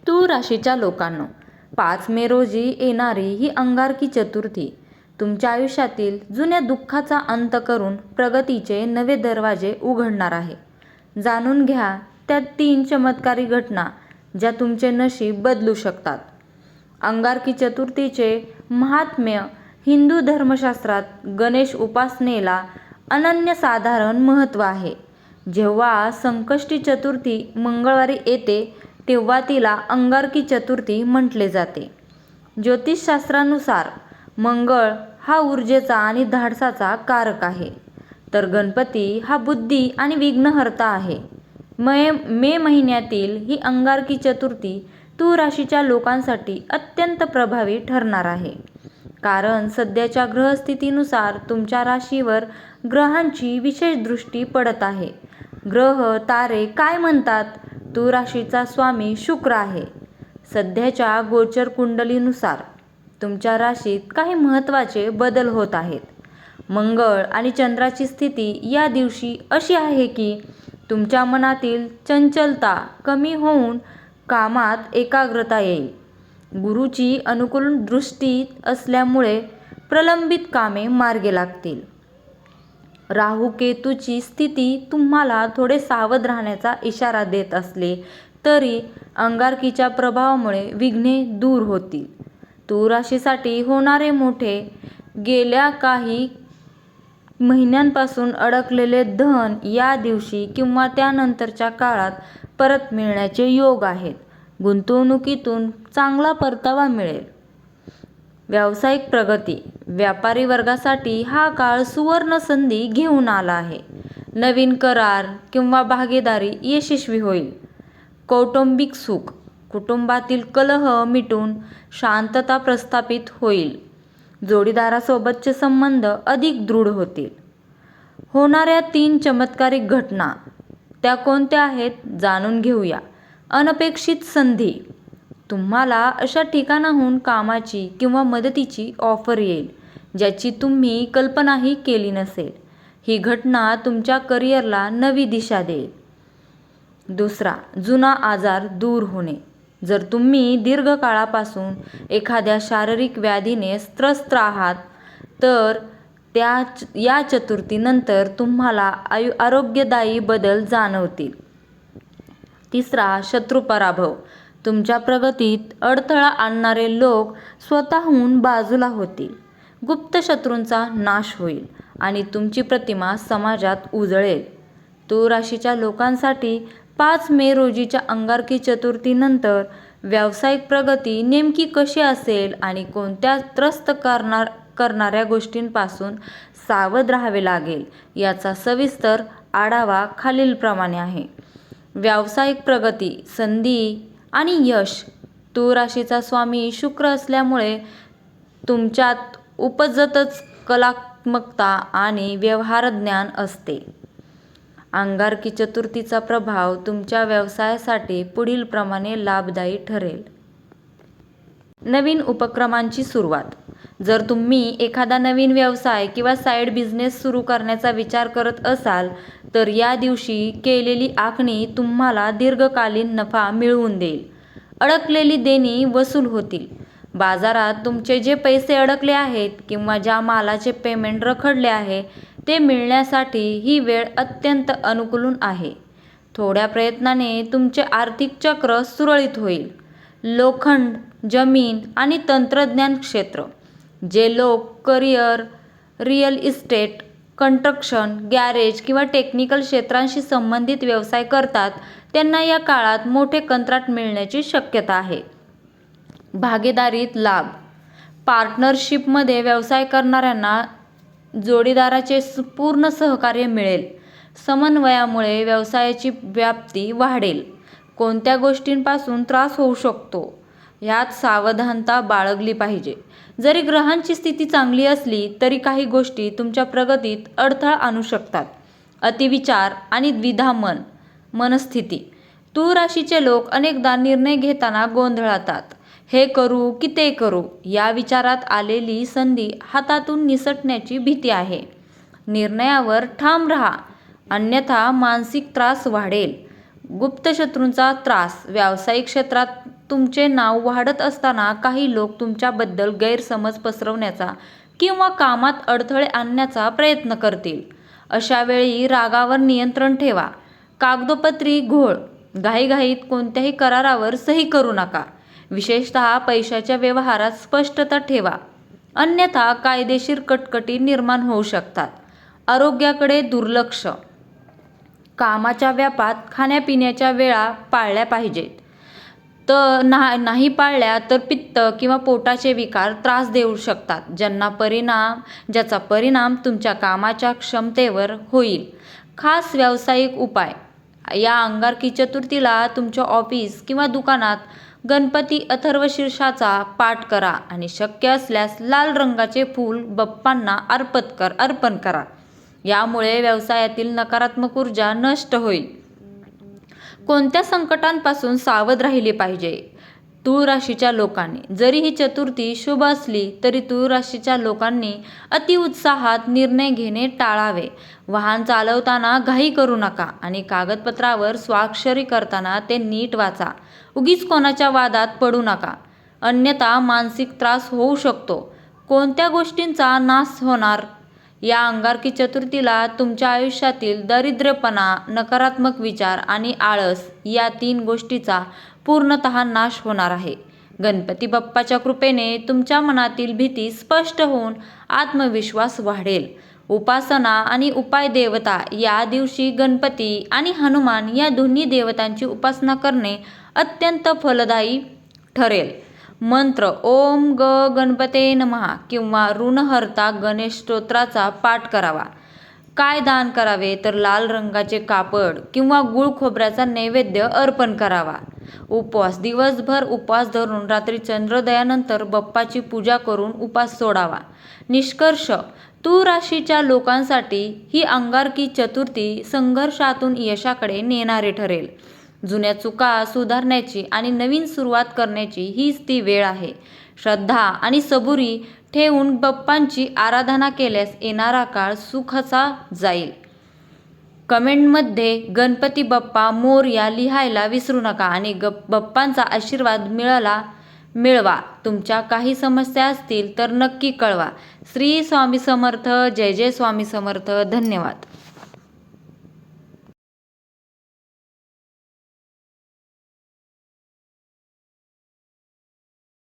तूळ राशीच्या लोकांनो, 5 मे रोजी येणारी ही अंगारकी चतुर्थी तुमच्या आयुष्यातील जुन्या दुःखाचा अंत करून प्रगतीचे नवे दरवाजे उघडणार आहे. जाणून घ्या त्या 3 चमत्कारी घटना ज्या तुमचे नशीब बदलू शकतात. अंगारकी चतुर्थीचे महात्म्य. हिंदू धर्मशास्त्रात गणेश उपासनेला अनन्यसाधारण महत्त्व आहे. जेव्हा संकष्टी चतुर्थी मंगळवारी येते तेव्हा तिला अंगारकी चतुर्थी म्हटले जाते. ज्योतिषशास्त्रानुसार मंगळ हा ऊर्जेचा आणि धाडसाचा कारक आहे, तर गणपती हा बुद्धी आणि विघ्नहर्ता आहे. मे महिन्यातील ही अंगारकी चतुर्थी तूळ राशीच्या लोकांसाठी अत्यंत प्रभावी ठरणार आहे. कारण सध्याच्या ग्रहस्थितीनुसार तुमच्या राशीवर ग्रहांची विशेष दृष्टी पडत आहे. ग्रह तारे काय म्हणतात? तूळ राशीचा स्वामी शुक्र आहे. सध्याच्या गोचर कुंडलीनुसार तुमच्या राशीत काही महत्त्वाचे बदल होत आहेत. मंगळ आणि चंद्राची स्थिती या दिवशी अशी आहे की तुमच्या मनातील चंचलता कमी होऊन कामात एकाग्रता येईल. गुरूची अनुकूल दृष्टी असल्यामुळे प्रलंबित कामे मार्गी लागतील. राहू केतूची स्थिती तुम्हाला थोडे सावध राहण्याचा इशारा देत असले तरी अंगारकीच्या प्रभावामुळे विघ्ने दूर होतील. तूळ राशीसाठी होणारे मोठे, गेल्या काही महिन्यांपासून अडकलेले धन या दिवशी किंवा त्यानंतरच्या काळात परत मिळण्याचे योग आहेत. गुंतवणुकीतून चांगला परतावा मिळेल. व्यावसायिक प्रगती. व्यापारी वर्गासाठी हा काळ सुवर्ण संधी घेऊन आला आहे. नवीन करार किंवा भागीदारी यशस्वी होईल. कौटुंबिक सुख. कुटुंबातील कलह मिटून शांतता प्रस्थापित होईल. जोडीदारासोबतचे संबंध अधिक दृढ होतील. होणाऱ्या 3 चमत्कारिक घटना त्या कोणत्या आहेत जाणून घेऊया. अनपेक्षित संधी. तुम्हाला अशा ठिकाणाहून कामाची किंवा मदतीची ऑफर येईल ज्याची तुम्ही कल्पनाही केली नसेल. ही घटना तुमच्या करिअरला नवी दिशा देईल. दुसरा, जुना आजार दूर होणे. जर तुम्ही दीर्घकाळापासून एखाद्या शारीरिक व्याधीने त्रस्त आहात तर या चतुर्थीनंतर तुम्हाला आरोग्यदायी बदल जाणवतील. तिसरा, शत्रू पराभव. तुमच्या प्रगतीत अडथळा आणणारे लोक स्वतःहून बाजूला होतील. गुप्त शत्रूंचा नाश होईल आणि तुमची प्रतिमा समाजात उजळेल. तूळ राशीच्या लोकांसाठी 5 मे रोजीच्या अंगारकी चतुर्थीनंतर व्यावसायिक प्रगती नेमकी कशी असेल आणि कोणत्या त्रस्त करणाऱ्या गोष्टींपासून सावध राहावे लागेल याचा सविस्तर आढावा खालीलप्रमाणे आहे. व्यावसायिक प्रगती, संधी आणि यश. तूळ राशीचा स्वामी शुक्र असल्यामुळे तुमच्यात उपजतच कलात्मकता आणि व्यवहारज्ञान असते. अंगारकी चतुर्थीचा प्रभाव तुमच्या व्यवसायासाठी पुढीलप्रमाणे लाभदायी ठरेल. नवीन उपक्रमांची सुरुवात. जर तुम्ही एखादा नवीन व्यवसाय किंवा साईड बिझनेस सुरू करण्याचा विचार करत असाल तर या दिवशी केलेली आखणी तुम्हाला दीर्घकालीन नफा मिळवून देईल. अडकलेली देणी वसूल होतील. बाजारात तुमचे जे पैसे अडकले आहेत किंवा ज्या मालाचे पेमेंट रखडले आहे ते मिळण्यासाठी ही वेळ अत्यंत अनुकूल आहे. थोड्या प्रयत्नाने तुमचे आर्थिक चक्र सुरळीत होईल. लोखंड, जमीन आणि तंत्रज्ञान क्षेत्र. जे लोक career, real estate, construction, garage किंवा टेक्निकल क्षेत्रांशी संबंधित व्यवसाय करतात त्यांना या काळात मोठे कंत्राट मिळण्याची शक्यता आहे. भागीदारीत लाभ. पार्टनरशिपमध्ये व्यवसाय करणाऱ्यांना जोडीदाराचे पूर्ण सहकार्य मिळेल. समन्वयामुळे व्यवसायाची व्याप्ती वाढेल. कोणत्या गोष्टींपासून त्रास होऊ शकतो यात सावधानता बाळगली पाहिजे. जरी ग्रहांची स्थिती चांगली असली तरी काही गोष्टी तुमच्या प्रगतीत अडथळा आणू शकतात. अतिविचार आणि द्विधा मनस्थिती. तूळ राशीचे लोक अनेकदा निर्णय घेताना गोंधळतात. हे करू की ते करू या विचारात आलेली संधी हातातून निसटण्याची भीती आहे. निर्णयावर ठाम राहा अन्यथा मानसिक त्रास वाढेल. गुप्त शत्रूंचा त्रास. व्यावसायिक क्षेत्रात तुमचे नाव वाढत असताना काही लोक तुमच्याबद्दल गैरसमज पसरवण्याचा किंवा कामात अडथळे आणण्याचा प्रयत्न करतील. अशा वेळी रागावर नियंत्रण ठेवा. कागदोपत्री घोळ. घाईघाईत कोणत्याही करारावर सही करू नका. विशेषतः पैशाच्या व्यवहारात स्पष्टता ठेवा, अन्यथा कायदेशीर कटकटी निर्माण होऊ शकतात. आरोग्याकडे दुर्लक्ष. कामाच्या व्यापात खाण्यापिण्याच्या वेळा पाळल्या पाहिजेत. तर नाही पाळल्या तर पित्त किंवा पोटाचे विकार त्रास देऊ शकतात, ज्याचा परिणाम तुमच्या कामाच्या क्षमतेवर होईल. खास व्यावसायिक उपाय. या अंगारकी चतुर्थीला तुमच्या ऑफिस किंवा दुकानात गणपती अथर्वशीर्षाचा पाठ करा आणि शक्य असल्यास लाल रंगाचे फूल बाप्पांना अर्पण करा. यामुळे व्यवसायातील नकारात्मक ऊर्जा नष्ट होईल. कोणत्या संकटांपासून सावध राहिले पाहिजे? तूळ राशीच्या लोकांनी. जरी ही चतुर्थी शुभ असली तरी तूळ राशीच्या लोकांनी अतिउत्साहात निर्णय घेणे टाळावे. वाहन चालवताना घाई करू नका आणि कागदपत्रावर स्वाक्षरी करताना ते नीट वाचा. उगीच कोणाच्या वादात पडू नका, अन्यथा मानसिक त्रास होऊ शकतो. कोणत्या गोष्टींचा नाश होणार? या अंगारकी चतुर्थीला तुमच्या आयुष्यातील दारिद्र्यपणा, नकारात्मक विचार आणि आळस या 3 गोष्टीचा पूर्णतः नाश होणार आहे. गणपती बाप्पाच्या कृपेने तुमच्या मनातील भीती स्पष्ट होऊन आत्मविश्वास वाढेल. उपासना आणि उपाय देवता. या दिवशी गणपती आणि हनुमान या दोन्ही देवतांची उपासना करणे अत्यंत फलदायी ठरेल. मंत्र ओम गणपते नमः किंवा ऋणहर्ता गणेश स्तोत्राचा पाठ करावा. काय दान करावे? तर लाल रंगाचे कापड किंवा गुळ खोबऱ्याचा नैवेद्य अर्पण करावा. उपवास. दिवसभर उपवास धरून रात्री चंद्रोदयानंतर बाप्पाची पूजा करून उपवास सोडावा. निष्कर्ष. तूळ राशीच्या लोकांसाठी ही अंगारकी चतुर्थी संघर्षातून यशाकडे नेणारी ठरेल. जुन्या चुका सुधारण्याची आणि नवीन सुरुवात करण्याची हीच ती वेळ आहे. श्रद्धा आणि सबुरी ठेवून बाप्पांची आराधना केल्यास येणारा काळ सुखाचा जाईल. कमेंटमध्ये गणपती बाप्पा मोरया लिहायला विसरू नका आणि बाप्पांचा आशीर्वाद मिळवा. तुमच्या काही समस्या असतील तर नक्की कळवा. श्री स्वामी समर्थ. जय जय स्वामी समर्थ. धन्यवाद.